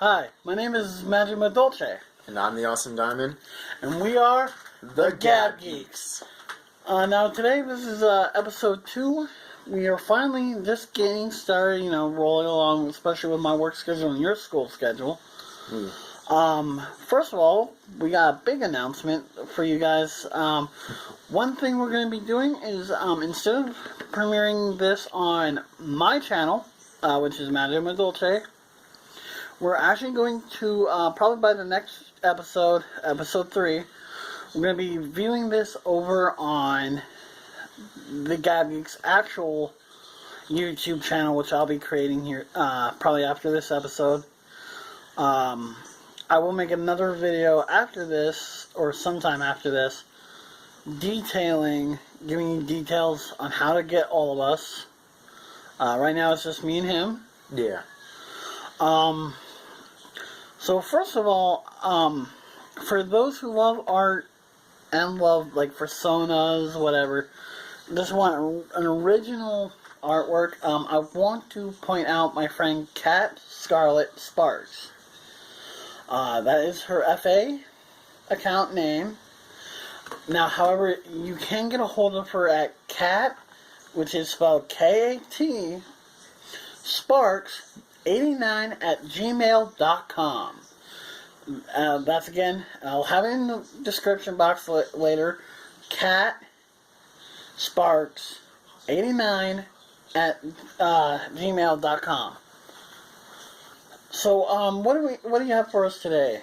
Hi, my name is Magic Dolce, And I'm the Awesome Diamond. and we are The Gabgeeks. Now today, this is episode 2. We are finally just getting started, rolling along, especially with my work schedule and your school schedule. First of all, we got a big announcement for you guys. One thing we're going to be doing is, instead of premiering this on my channel, which is Magic Dolce, we're actually going to, probably by the next episode, episode 3, we're going to be viewing this over on the Gabgeeks' actual YouTube channel, which I'll be creating here, probably after this episode. I will make another video after this, or sometime after this, giving you details on how to get all of us. Right now it's just me and him. Yeah. So first of all, for those who love art and love, like, personas, whatever, just want an original artwork, I want to point out my friend KatScarlettSparks. That is her FA account name. Now, however, you can get a hold of her at Kat, which is spelled K-A-T, Sparks 89 at gmail.com. That's, again, I'll have it in the description box later. Kat Sparks 89 at gmail.com. So, what do you have for us today?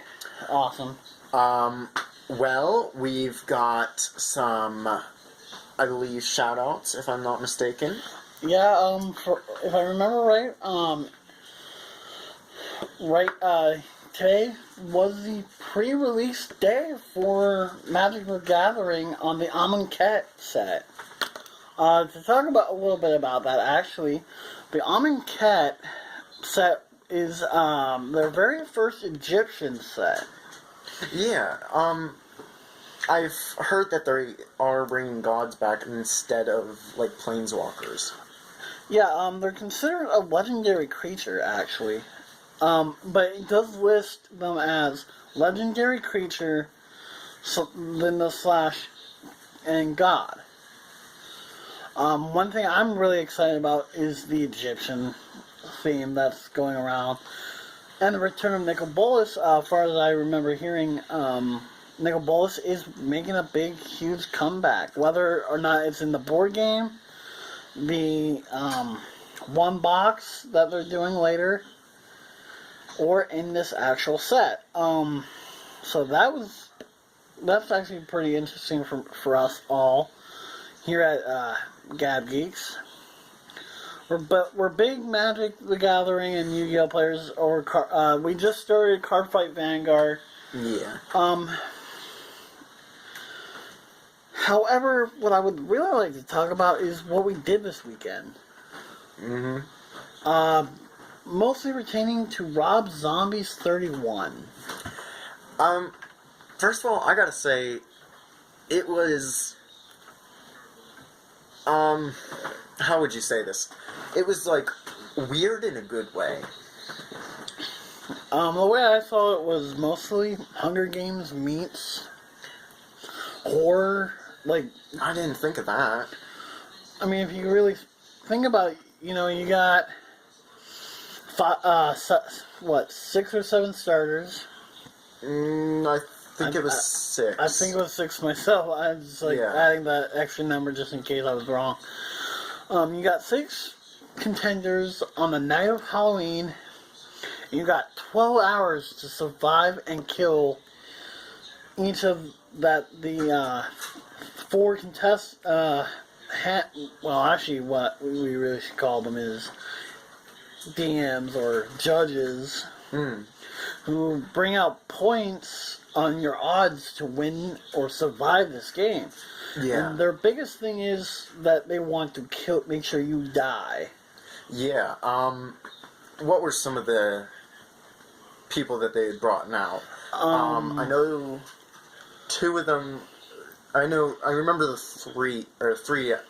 Awesome. Well, we've got some, I believe, shout-outs, if I'm not mistaken. Yeah, if I remember right, today was the pre-release day for Magic the Gathering on the Amonkhet set. To talk about a little bit about that, actually, the Amonkhet set is their very first Egyptian set. Yeah, I've heard that they are bringing gods back instead of, like, planeswalkers. Yeah, they're considered a legendary creature, actually. But it does list them as legendary creature, then the slash, and god. One thing I'm really excited about is the Egyptian theme that's going around. And the return of Nicol Bolas, as far as I remember hearing, Nicol Bolas is making a big, huge comeback. Whether or not it's in the board game, the one box that they're doing later, or in this actual set. So that's actually pretty interesting for us all here at Gabgeeks. We're big Magic the Gathering and Yu-Gi-Oh players. We just started Cardfight Vanguard. Yeah. However, what I would really like to talk about is what we did this weekend. Mostly retaining to Rob Zombie's 31. First of all, I gotta say, it was, how would you say this? It was, like, weird in a good way. The way I saw it was mostly Hunger Games meets horror. Like, I didn't think of that. I mean, if you really think about it, you got 6 or 7 starters. I think it was 6. I think it was 6 myself. I was adding that extra number just in case I was wrong. You got 6 contenders on the night of Halloween. You got 12 hours to survive and kill each of the 4 contests. Actually, what we really should call them is DMs or judges who bring out points on your odds to win or survive this game. Yeah. And their biggest thing is that they want to make sure you die. Yeah. What were some of the people that they had brought out? I know 2 of them. I remember the 3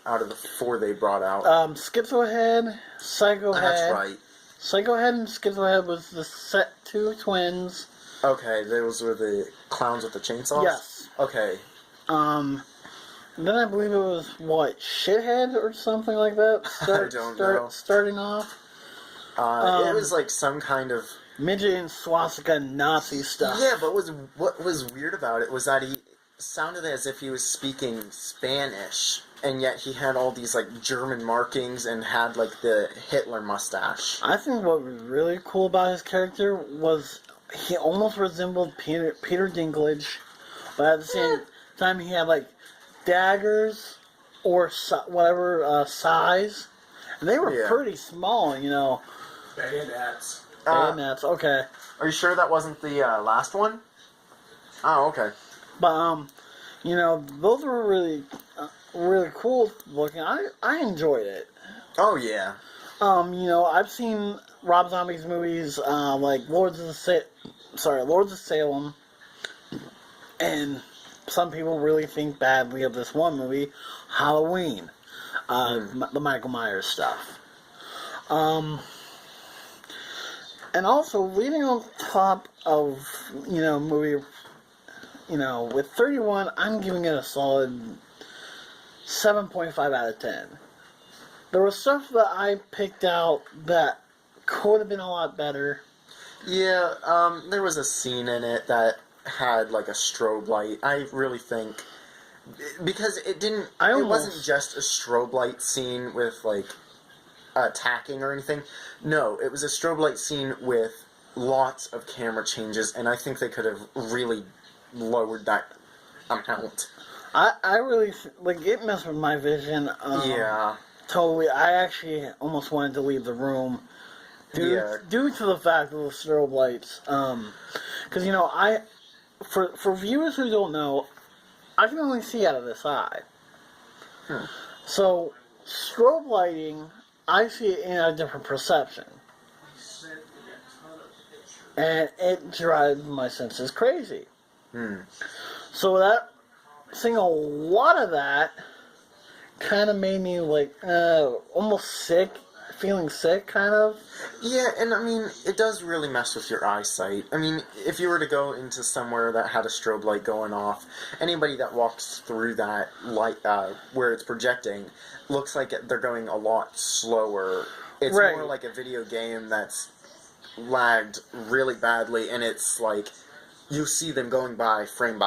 out of the 4 they brought out. Schizohead, Psychohead, That's right. Psycho Head and Schizo Head was the set two twins. Okay, those were the clowns with the chainsaws? Yes. Okay. Then I believe it was, what, Shithead or something like that? I don't know. Starting off. It was like some kind of... midget and swastika Nazi stuff. Yeah, but what was weird about it was that he sounded as if he was speaking Spanish, and yet he had all these, like, German markings and had, like, the Hitler mustache. I think what was really cool about his character was he almost resembled Peter Dinklage, but at the same time he had, like, daggers or whatever size, and they were pretty small, you know. Bayonets. Bayonets, okay. Are you sure that wasn't the last one? Oh, okay. But you know, those were really, really cool looking. I enjoyed it. Oh yeah. You know, I've seen Rob Zombie's movies, like Lords of Salem, and some people really think badly of this one movie, Halloween, the Michael Myers stuff. And also, leading on top of, you know, movie, you know, with 31, I'm giving it a solid 7.5 out of 10. There was stuff that I picked out that could have been a lot better. Yeah, there was a scene in it that had, like, a strobe light. I really think... Because it didn't... It wasn't just a strobe light scene with, like, attacking or anything. No, it was a strobe light scene with lots of camera changes, and I think they could have really lowered that amount. I really... Like, it messed with my vision. Yeah. Totally. I actually almost wanted to leave the room due to the fact of the strobe lights. Because, you know, for viewers who don't know, I can only see out of this eye. So, strobe lighting, I see it in a different perception. And it drives my senses crazy. So that, seeing a lot of that kind of made me, like, almost sick, feeling sick, kind of. Yeah, and I mean, it does really mess with your eyesight. I mean, if you were to go into somewhere that had a strobe light going off, anybody that walks through that light, where it's projecting, looks like they're going a lot slower. It's more like a video game that's lagged really badly, and it's like, you see them going by frame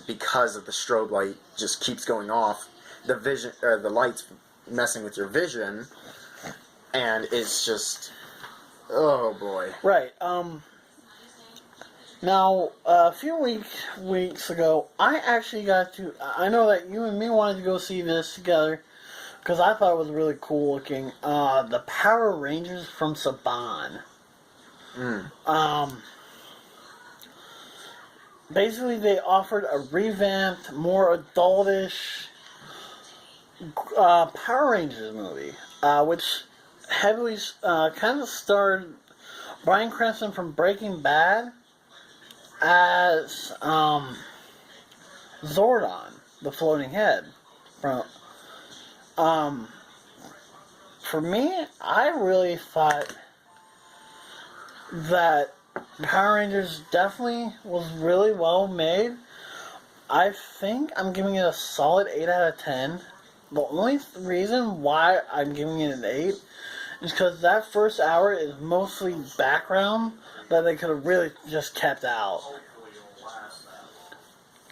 because of the strobe light just keeps going off. The vision, the light's messing with your vision, and it's just, oh boy. Right. Now, a few weeks ago, I actually got to. I know that you and me wanted to go see this together because I thought it was really cool looking. The Power Rangers from Saban. Basically, they offered a revamped, more adultish Power Rangers movie, which heavily kind of starred Bryan Cranston from Breaking Bad as Zordon, the floating head. For me, I really thought that Power Rangers definitely was really well made. I think I'm giving it a solid 8 out of 10. The only reason why I'm giving it an 8 is because that first hour is mostly background that they could have really just kept out.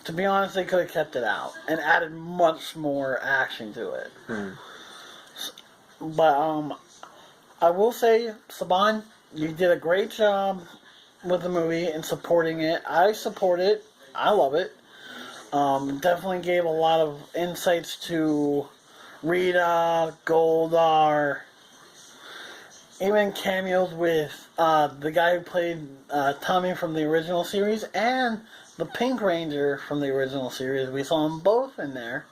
To be honest, they could have kept it out and added much more action to it. But I will say, Saban, you did a great job with the movie and supporting it. I support it. I love it. Definitely gave a lot of insights to Rita, Goldar, even cameos with the guy who played Tommy from the original series and the Pink Ranger from the original series. We saw them both in there.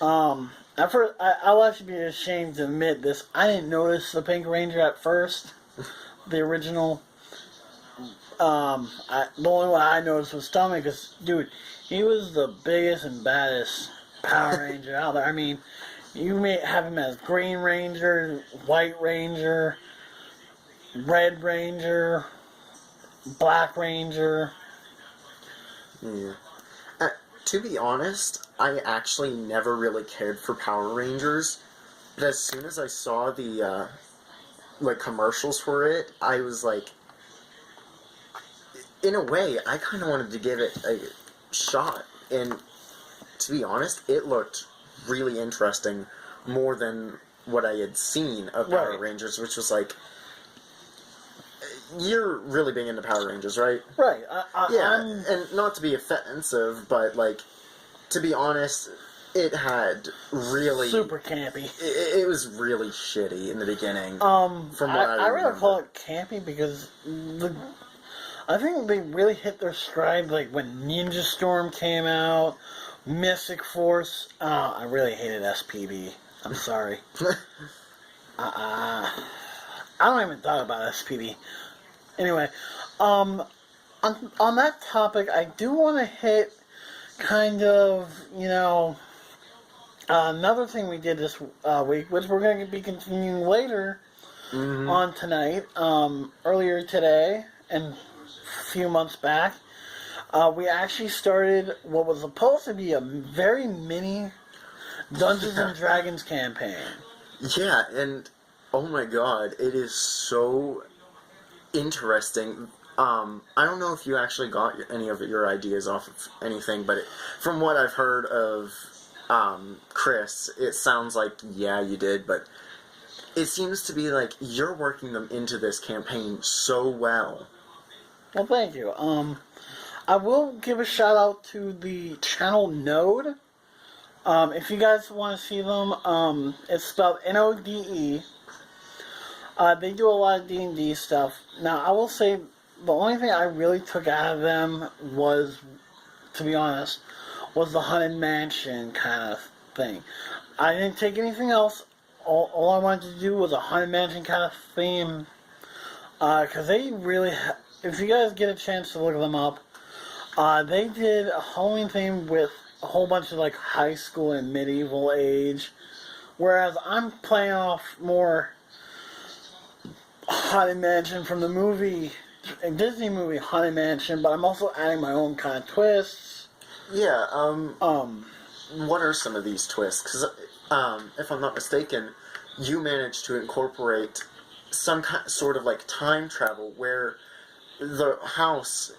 At first, I'll actually be ashamed to admit this. I didn't notice the Pink Ranger at first. The original. The only one I noticed was Tommy because, dude, he was the biggest and baddest Power Ranger out there. I mean, you may have him as Green Ranger, White Ranger, Red Ranger, Black Ranger. Yeah. To be honest, I actually never really cared for Power Rangers, but as soon as I saw the commercials for it, I was like, in a way, I kind of wanted to give it a shot. And to be honest, it looked really interesting, more than what I had seen of Power Rangers, which was like, you're really big into Power Rangers, right? Right. And not to be offensive, but like, to be honest, it had really super campy. It was really shitty in the beginning. From what I really call it campy because I think they really hit their stride like when Ninja Storm came out, Mystic Force. I really hated SPD. I'm sorry. I don't even thought about SPD. Anyway, on that topic, I do want to hit kind of, another thing we did this week, which we're going to be continuing later on tonight, earlier today, and a few months back. We actually started what was supposed to be a very mini Dungeons and Dragons campaign. Yeah, and oh my god, it is so interesting. I don't know if you actually got any of your ideas off of anything, but from what I've heard of Chris, it sounds like, yeah, you did, but it seems to be like you're working them into this campaign so well. Well, thank you. I will give a shout out to the channel Node. If you guys want to see them, it's spelled Node. They do a lot of D&D stuff. Now, I will say the only thing I really took out of them was, to be honest, was the Haunted Mansion kind of thing. I didn't take anything else. All I wanted to do was a Haunted Mansion kind of theme. Because they really, if you guys get a chance to look them up, they did a Halloween theme with a whole bunch of like high school and medieval age. Whereas I'm playing off more Haunted Mansion from the movie, a Disney movie Haunted Mansion, but I'm also adding my own kind of twists. Yeah, what are some of these twists? Because, if I'm not mistaken, you managed to incorporate some sort of like time travel where the house,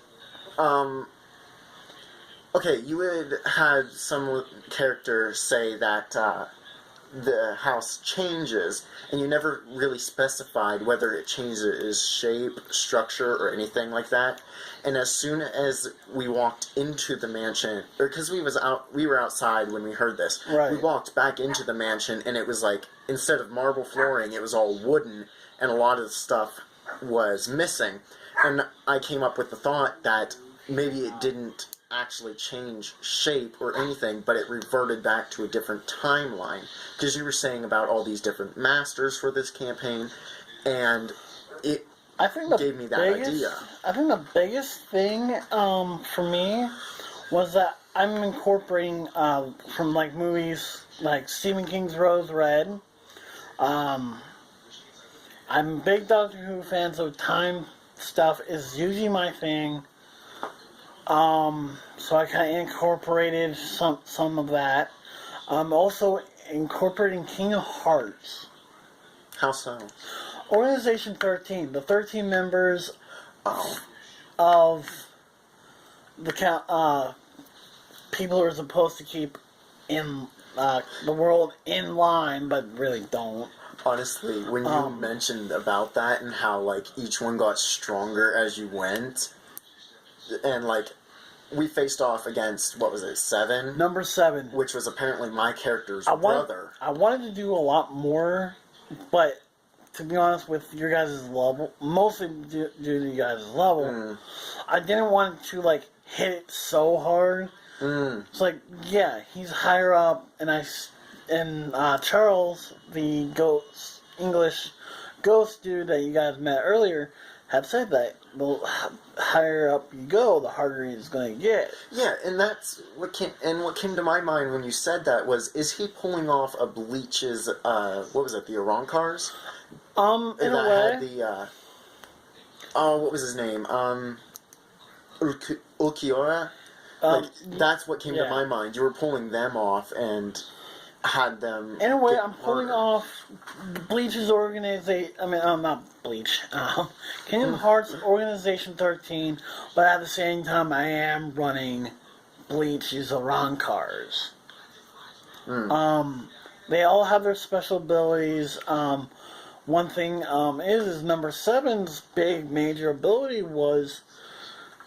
okay, you had had some character say that, the house changes, and you never really specified whether it changes shape, structure, or anything like that. And as soon as we walked into the mansion, or because we were outside when we heard this, right. We walked back into the mansion, and it was like, instead of marble flooring, it was all wooden, and a lot of the stuff was missing. And I came up with the thought that maybe it didn't actually change shape or anything, but it reverted back to a different timeline, because you were saying about all these different masters for this campaign, and it gave me that idea. I think the biggest thing for me was that I'm incorporating from like movies like Stephen King's Rose Red. I'm a big Doctor Who fan, so time stuff is usually my thing. So I kind of incorporated some of that. I'm also incorporating Kingdom Hearts. How so? Organization 13. The 13 members of the people who are supposed to keep in the world in line, but really don't. Honestly, when you mentioned about that and how like each one got stronger as you went, and like we faced off against, what was it, 7? Number 7. Which was apparently my character's brother. I wanted to do a lot more, but to be honest with your guys' level, mostly due to you guys' level, I didn't want to like hit it so hard. It's like, yeah, he's higher up, and Charles, the English ghost dude that you guys met earlier, have said that the higher up you go, the harder it's going to get. Yeah, and that's what came to my mind when you said that was, is he pulling off a Bleach's, what was it, the Oronkars? In a way. Had oh, what was his name? Ulquiorra? Um, Like, that's what came to yeah. my mind. You were pulling them off and had them. In a way, get I'm pulling murdered. off Bleach's organization. I mean, not Bleach. Kingdom Hearts Organization 13, but at the same time, I am running Bleach's Aron cars. They all have their special abilities. One thing is number 7's big major ability was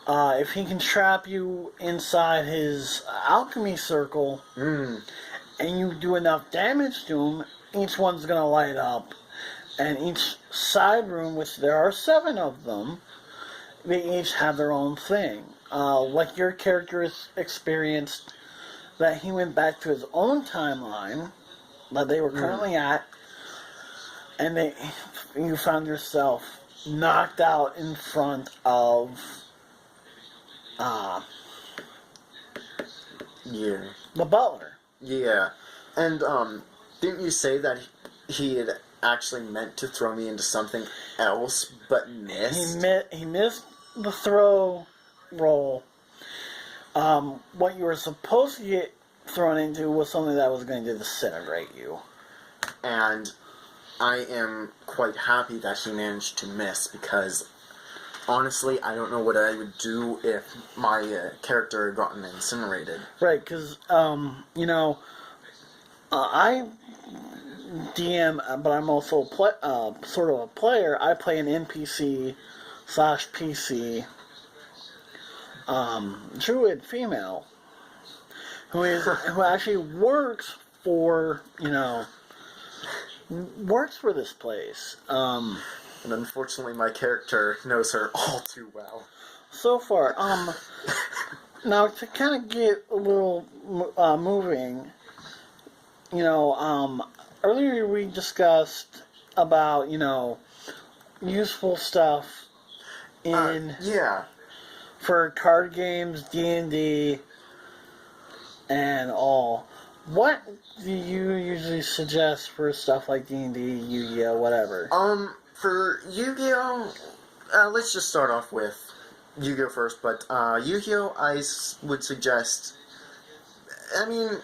if he can trap you inside his alchemy circle. And you do enough damage to them, each one's going to light up. And each side room, which there are 7 of them, they each have their own thing. Like your character has experienced, that he went back to his own timeline that they were currently at, and you found yourself knocked out in front of Yeah. the butler. Yeah. And, didn't you say that he had actually meant to throw me into something else, but missed? He missed the throw roll. What you were supposed to get thrown into was something that was going to disintegrate you. And I am quite happy that he managed to miss, because honestly, I don't know what I would do if my character had gotten incinerated. Right, because, I DM, but I'm also sort of a player. I play an NPC/PC druid female who actually works for this place. And unfortunately, my character knows her all too well. So far, now to kind of get a little moving, earlier we discussed about useful stuff in Yeah. for card games, D&D, and all. What do you usually suggest for stuff like D&D, Yu-Gi-Oh, whatever? For Yu-Gi-Oh, let's just start off with Yu-Gi-Oh first, but Yu-Gi-Oh, would suggest, I mean,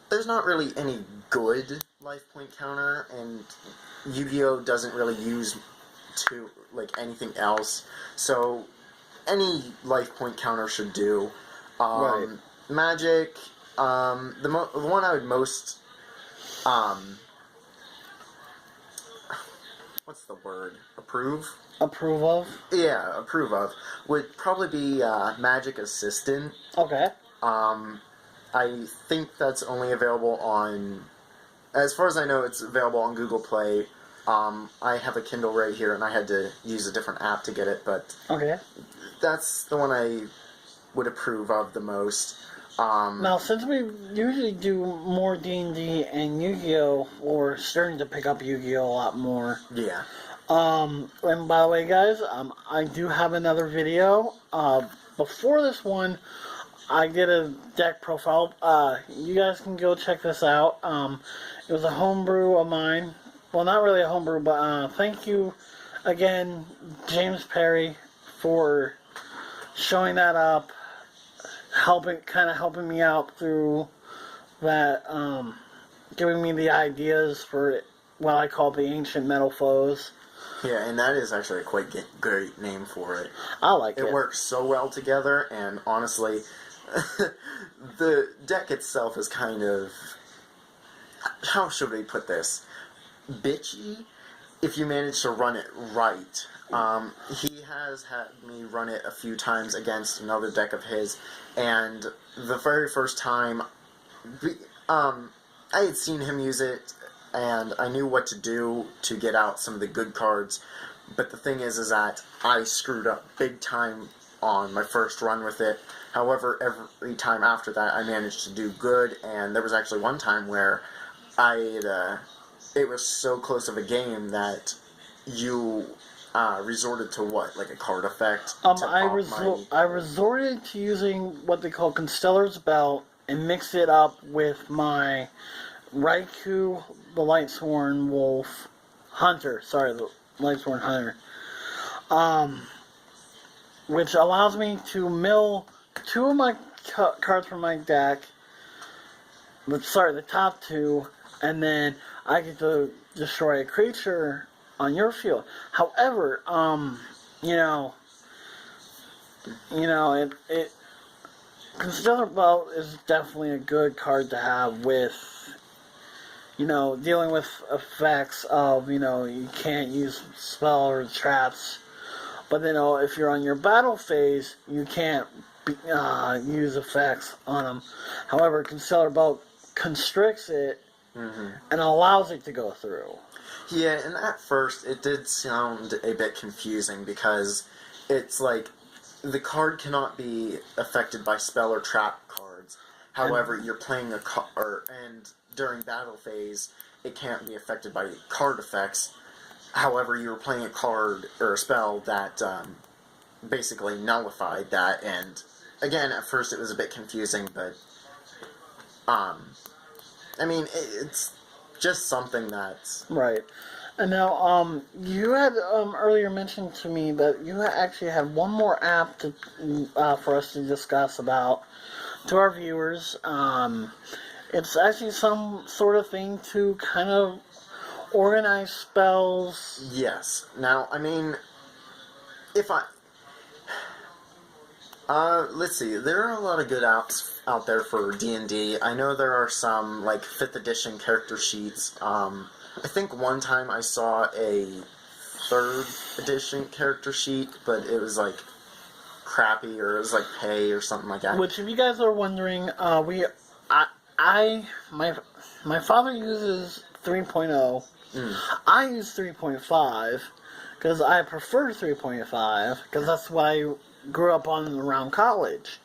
there's not really any good life point counter, and Yu-Gi-Oh doesn't really use anything else, so any life point counter should do. Right. Magic, the one I would most, what's the word? Approve of? Yeah, approve of. Would probably be Magic Assistant. Okay. I think that's only available on, as far as I know, it's available on Google Play. I have a Kindle right here, and I had to use a different app to get it, but Okay. that's the one I would approve of the most. Now, since we usually do more D&D and Yu-Gi-Oh, we're starting to pick up Yu-Gi-Oh a lot more. Yeah. And by the way, guys, I do have another video. Before this one, I did a deck profile. You guys can go check this out. It was a homebrew of mine. Well, not really a homebrew, but thank you again, James Perry, for showing that up, helping me out through that, giving me the ideas for what I call the ancient metal foes. Yeah, and that is actually a quite great name for it. I like it. It works so well together, and honestly, the deck itself is kind of, how should we put this? Bitchy, if you manage to run it right. He has had me run it a few times against another deck of his, and the very first time, I had seen him use it, and I knew what to do to get out some of the good cards, but the thing is that I screwed up big time on my first run with it. However, every time after that, I managed to do good, and there was actually one time where it was so close of a game that you resorted to what, like a card effect? I resorted to using what they call Constellar's Belt and mixed it up with my Raikou, the Lightsworn Wolf Hunter. Sorry, the Lightsworn Hunter. which allows me to mill 2 of my cards from my deck. The top 2, and then I get to destroy a creature on your field. However, it Constellar Belt is definitely a good card to have with, dealing with effects of, you can't use spell or traps. But, if you're on your battle phase, you can't use effects on them. However, Constellar Belt constricts it and allows it to go through. Yeah, and at first it did sound a bit confusing because it's like the card cannot be affected by spell or trap cards. However, you're playing a card, and during battle phase, it can't be affected by card effects. However, you were playing a card or a spell that basically nullified that, and again, at first it was a bit confusing, but it's just something that's... Right. And now, you had earlier mentioned to me that you actually had one more app for us to discuss about to our viewers. It's actually some sort of thing to kind of organize spells. Yes. Now, if I... let's see. There are a lot of good apps out there for D&D. I know there are some, like, 5th edition character sheets. I think one time I saw a 3rd edition character sheet, but it was, like, crappy, or it was, like, pay or something like that. Which, if you guys are wondering, my father uses 3.0. I use 3.5 because I prefer 3.5 because that's what I grew up on around college.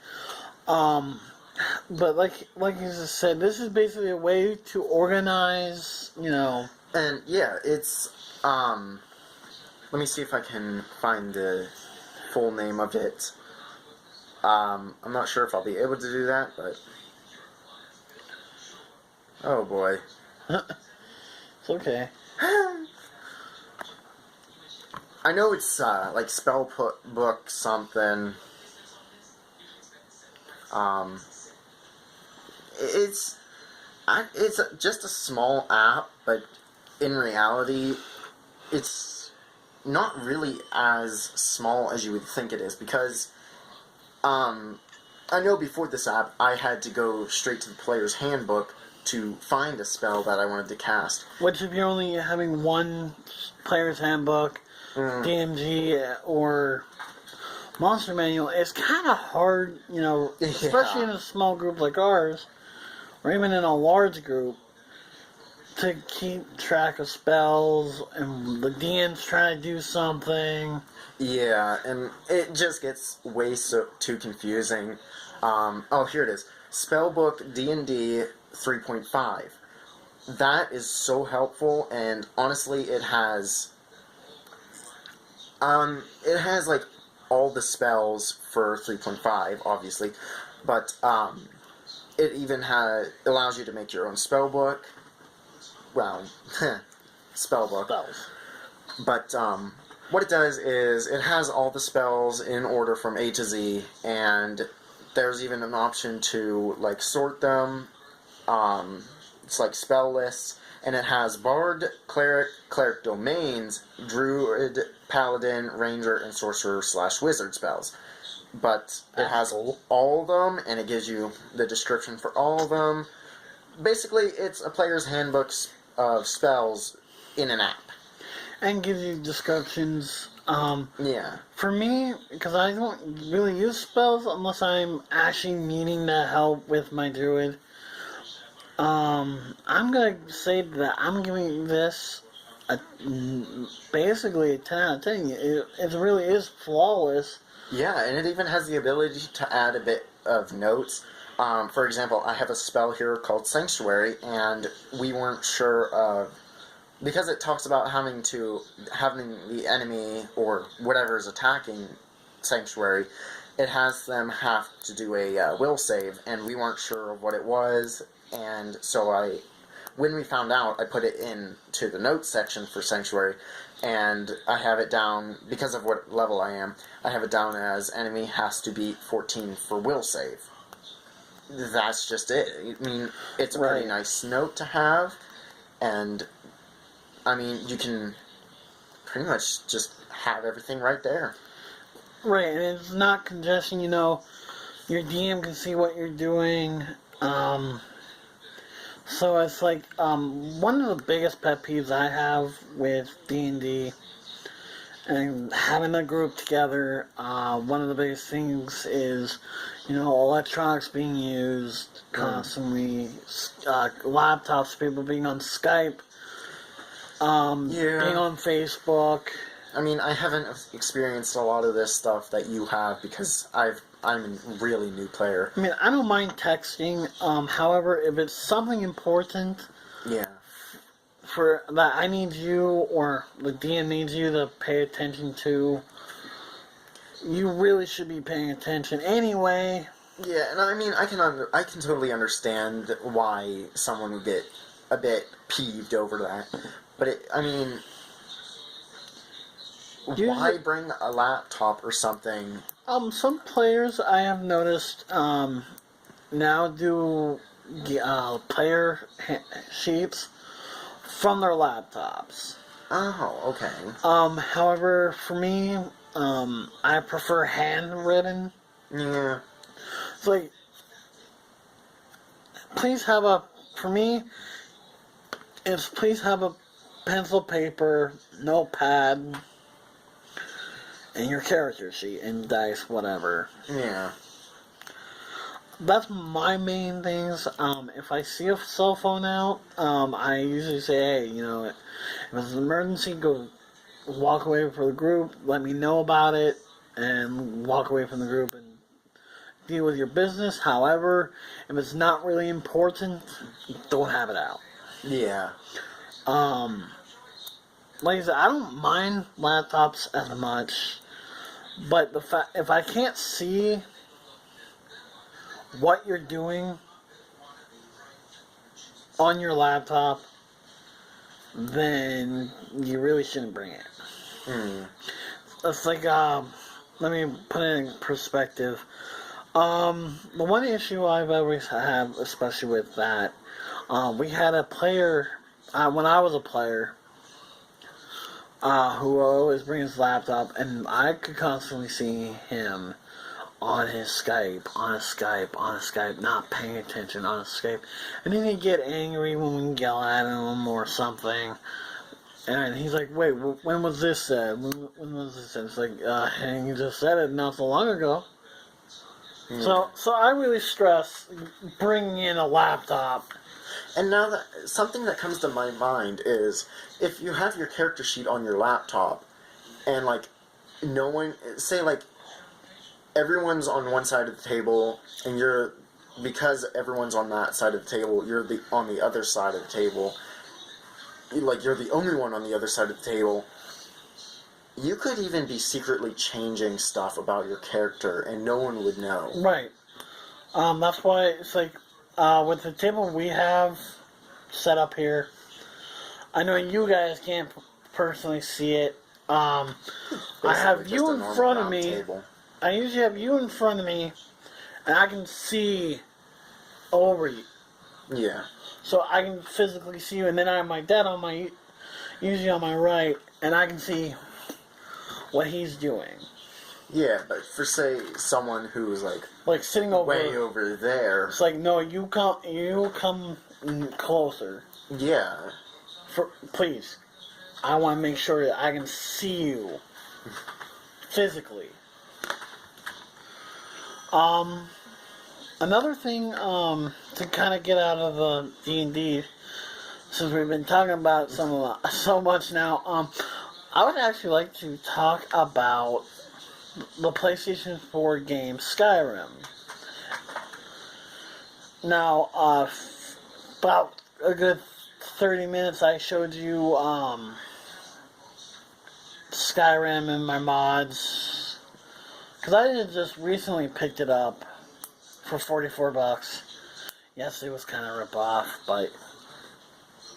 But like you just said, this is basically a way to organize, And yeah, it's let me see if I can find the full name of it. I'm not sure if I'll be able to do that, but oh boy. It's okay. I know it's like spell book something. It's just a small app, but in reality, it's not really as small as you would think it is, because I know before this app, I had to go straight to the player's handbook to find a spell that I wanted to cast. Which, if you're only having one player's handbook, DMG, or Monster Manual, it's kind of hard, especially in a small group like ours, or even in a large group, to keep track of spells, and the DM's trying to do something. Yeah, and it just gets way too confusing. Oh, here it is. Spellbook D&D 3.5. That is so helpful, and honestly, it has like all the spells for 3.5, obviously, but it even allows you to make your own spellbook. Well, spellbook. Spells. But what it does is it has all the spells in order from A to Z, and there's even an option to like sort them. It's like spell lists, and it has Bard, Cleric Domains, Druid, Paladin, Ranger, and Sorcerer/Wizard spells. But it has all of them, and it gives you the description for all of them. Basically, it's a player's handbook of spells in an app. And gives you descriptions. Yeah. For me, because I don't really use spells unless I'm actually needing that help with my druid, I'm going to say that I'm giving this basically a 10 out of 10. It really is flawless. Yeah, and it even has the ability to add a bit of notes. For example, I have a spell here called Sanctuary, and we weren't sure of... Because it talks about having the enemy, or whatever is attacking Sanctuary, it has them have to do a will save, and we weren't sure of what it was, and so when we found out, I put it into the notes section for Sanctuary and I have it down, because of what level I am, I have it down as enemy has to beat 14 for will save. That's just it. I mean, it's a pretty nice note to have, and, I mean, you can pretty much just have everything right there. Right, and it's not congestion, you know, your DM can see what you're doing, so it's like, one of the biggest pet peeves I have with D&D and having a group together, one of the biggest things is, you know, electronics being used constantly, laptops, people being on Skype, being on Facebook. I mean, I haven't experienced a lot of this stuff that you have because I'm a really new player. I mean, I don't mind texting. However, if it's something important, for that I need you or the DM needs you to pay attention to, you really should be paying attention anyway. Yeah, and I mean, I can totally understand why someone would get a bit peeved over that, but I mean. Why bring a laptop or something? Some players I have noticed now do player sheets from their laptops. Oh, okay. However, for me, I prefer handwritten. Yeah. It's like, please have please have a pencil, paper, notepad, and your character sheet, and dice, whatever. Yeah. That's my main things. If I see a cell phone out, I usually say, hey, you know, if it's an emergency, go walk away from the group, let me know about it, and walk away from the group and deal with your business. However, if it's not really important, don't have it out. Yeah. Like I said, I don't mind laptops as much, but if I can't see what you're doing on your laptop, then you really shouldn't bring it. It's like, let me put it in perspective. The one issue I've always had, especially with that, we had a player, when I was a player, who would always bring his laptop, and I could constantly see him on his Skype, not paying attention on his Skype. And then he'd get angry when we yell at him or something. And he's like, wait, when was this said? When was this said? It's like, and you just said it not so long ago. So I really stress bringing in a laptop. And now something that comes to my mind is, if you have your character sheet on your laptop, and like, no one, say like, everyone's on one side of the table, and because everyone's on that side of the table, you're on the other side of the table, like, you're the only one on the other side of the table, you could even be secretly changing stuff about your character, and no one would know. Right. That's why it's like, with the table we have set up here, I know you guys can't personally see it. I have you in front of me. Table. I usually have you in front of me, and I can see over you. Yeah. So I can physically see you, and then I have my dad usually on my right, and I can see what he's doing. Yeah, but for, say, someone who's like sitting over way over there. It's like, no, you come closer. Yeah. Please. I want to make sure that I can see you physically. Another thing, to kind of get out of the D&D, since we've been talking about so much now, I would actually like to talk about the PlayStation 4 game Skyrim. Now, about a good 30 minutes I showed you Skyrim and my mods, because I had just recently picked it up for $44. Yes, it was kind of rip off, but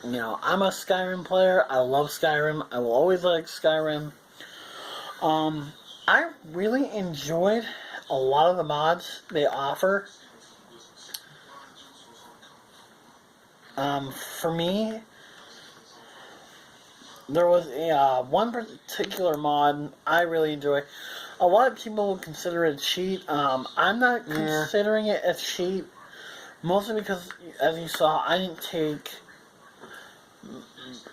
you know, I'm a Skyrim player. I love Skyrim. I will always like Skyrim. I really enjoyed a lot of the mods they offer. For me, there was a one particular mod I really enjoy. A lot of people would consider it a cheat. I'm not considering it a cheat, mostly because, as you saw, I didn't take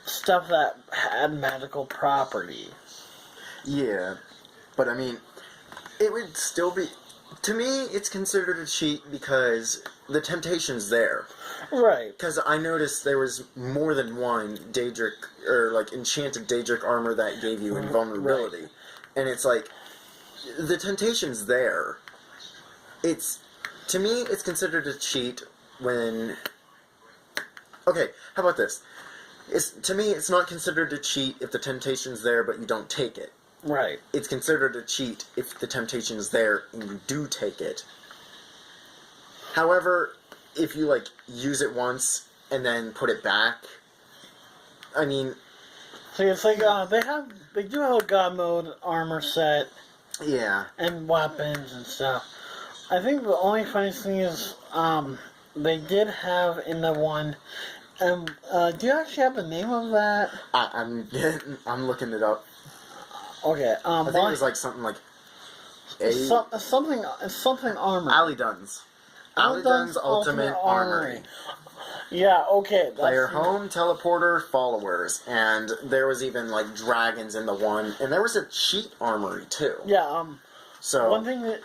stuff that had magical property. Yeah, but I mean, it would still be... To me, it's considered a cheat because the temptation's there. Right. Because I noticed there was more than one Daedric, or like enchanted Daedric armor that gave you invulnerability. Right. And it's like, the temptation's there. To me, it's considered a cheat when... Okay, how about this? To me, it's not considered a cheat if the temptation's there but you don't take it. Right. It's considered a cheat if the temptation is there and you do take it. However, if you, like, use it once and then put it back, I mean... See, it's like, they do have a God Mode armor set. Yeah. And weapons and stuff. I think the only funniest thing is, they did have in the one... do you actually have the name of that? I'm looking it up. Okay, I think it was like something like something armor. Alidun's Ultimate Armory. Yeah, okay. Player home, teleporter, followers, and there was even like dragons in the one, and there was a cheat armory too. Yeah. So one thing